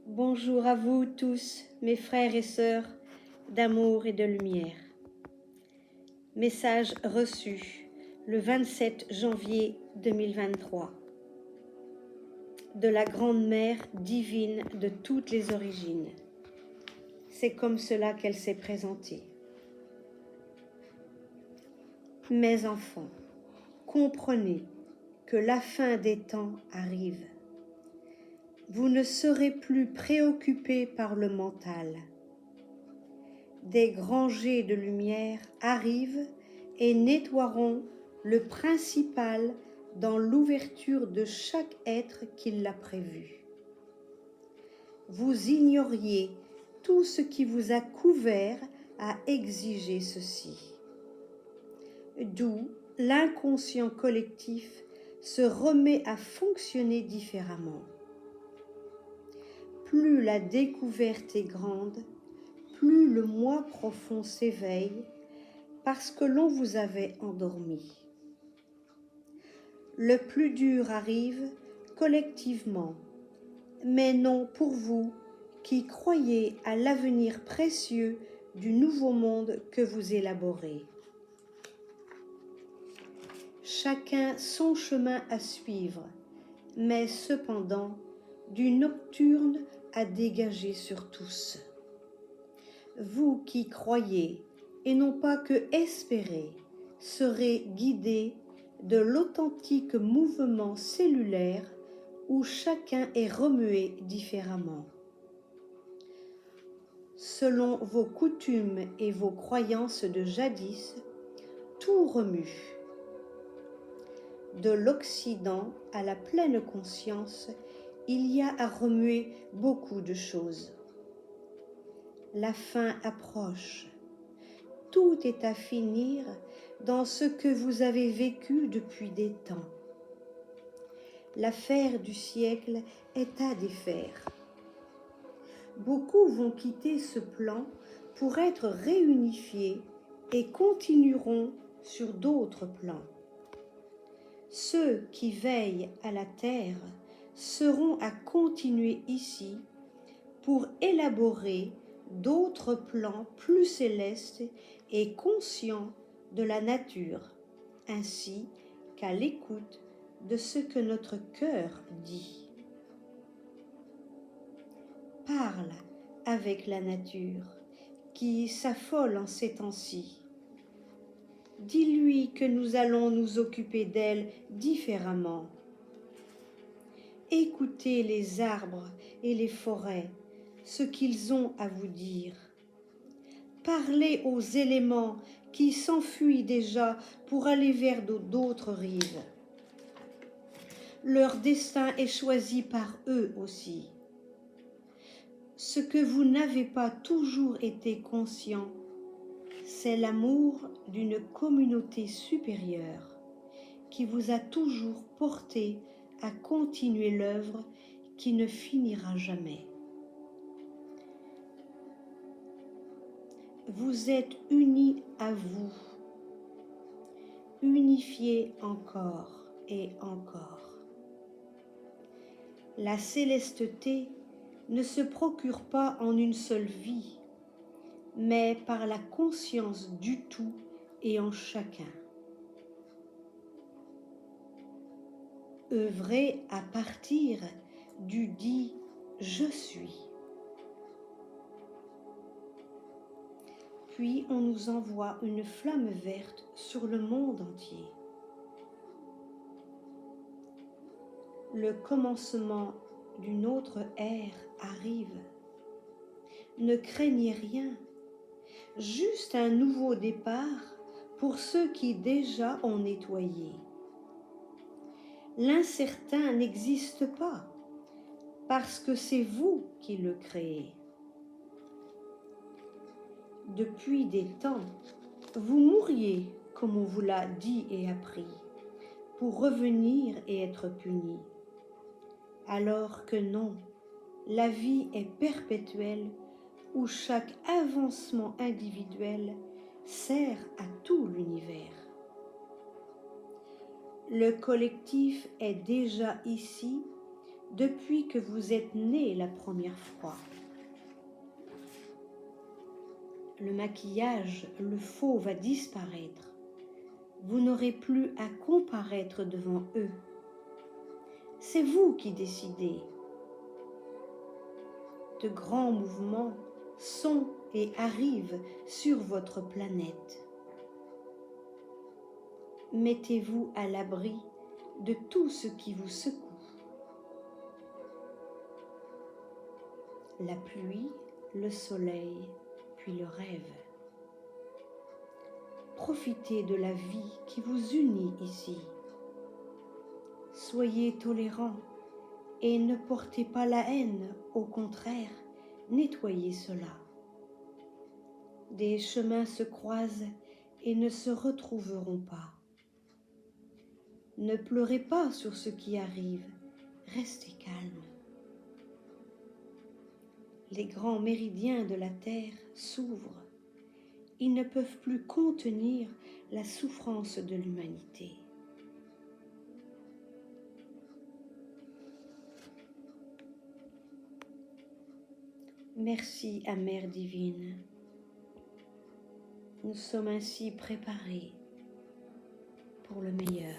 Bonjour à vous tous, mes frères et sœurs d'amour et de lumière. Message reçu le 27 janvier 2023 de la Grande Mère divine de toutes les origines. C'est comme cela qu'elle s'est présentée. Mes enfants, comprenez que la fin des temps arrive. Vous ne serez plus préoccupés par le mental. Des grands jets de lumière arrivent et nettoieront le principal dans l'ouverture de chaque être qui l'a prévu. Vous ignoriez tout ce qui vous a couvert à exiger ceci. D'où l'inconscient collectif se remet à fonctionner différemment. Plus la découverte est grande, plus le moi profond s'éveille parce que l'on vous avait endormi. Le plus dur arrive collectivement, mais non pour vous qui croyez à l'avenir précieux du nouveau monde que vous élaborez. Chacun son chemin à suivre, mais cependant du nocturne à dégager sur tous. Vous qui croyez et non pas que espérez, serez guidés de l'authentique mouvement cellulaire où chacun est remué différemment. Selon vos coutumes et vos croyances de jadis, tout remue. De l'Occident à la pleine conscience, il y a à remuer beaucoup de choses. La fin approche. Tout est à finir dans ce que vous avez vécu depuis des temps. L'affaire du siècle est à défaire. Beaucoup vont quitter ce plan pour être réunifiés et continueront sur d'autres plans. Ceux qui veillent à la terre seront à continuer ici pour élaborer d'autres plans plus célestes et conscients de la nature, ainsi qu'à l'écoute de ce que notre cœur dit. Parle avec la nature qui s'affole en ces temps-ci. Dis-lui que nous allons nous occuper d'elle différemment. Écoutez les arbres et les forêts, ce qu'ils ont à vous dire. Parlez aux éléments qui s'enfuient déjà pour aller vers d'autres rives. Leur destin est choisi par eux aussi. Ce que vous n'avez pas toujours été conscient, c'est l'amour d'une communauté supérieure qui vous a toujours porté à continuer l'œuvre qui ne finira jamais. Vous êtes unis à vous, unifiés encore et encore. La célesteté ne se procure pas en une seule vie, mais par la conscience du tout et en chacun. Œuvrez à partir du dit « je suis ». Puis on nous envoie une flamme verte sur le monde entier. Le commencement d'une autre ère arrive. Ne craignez rien, juste un nouveau départ pour ceux qui déjà ont nettoyé. L'incertain n'existe pas, parce que c'est vous qui le créez. Depuis des temps, vous mourriez, comme on vous l'a dit et appris, pour revenir et être punis. Alors que non, la vie est perpétuelle où chaque avancement individuel sert à tout l'univers. Le collectif est déjà ici depuis que vous êtes né la première fois. Le maquillage, le faux va disparaître. Vous n'aurez plus à comparaître devant eux. C'est vous qui décidez. De grands mouvements sont et arrivent sur votre planète. Mettez-vous à l'abri de tout ce qui vous secoue. La pluie, le soleil, puis le rêve. Profitez de la vie qui vous unit ici. Soyez tolérants et ne portez pas la haine, au contraire, nettoyez cela. Des chemins se croisent et ne se retrouveront pas. Ne pleurez pas sur ce qui arrive, restez calme. Les grands méridiens de la terre s'ouvrent. Ils ne peuvent plus contenir la souffrance de l'humanité. Merci à Mère divine. Nous sommes ainsi préparés pour le meilleur.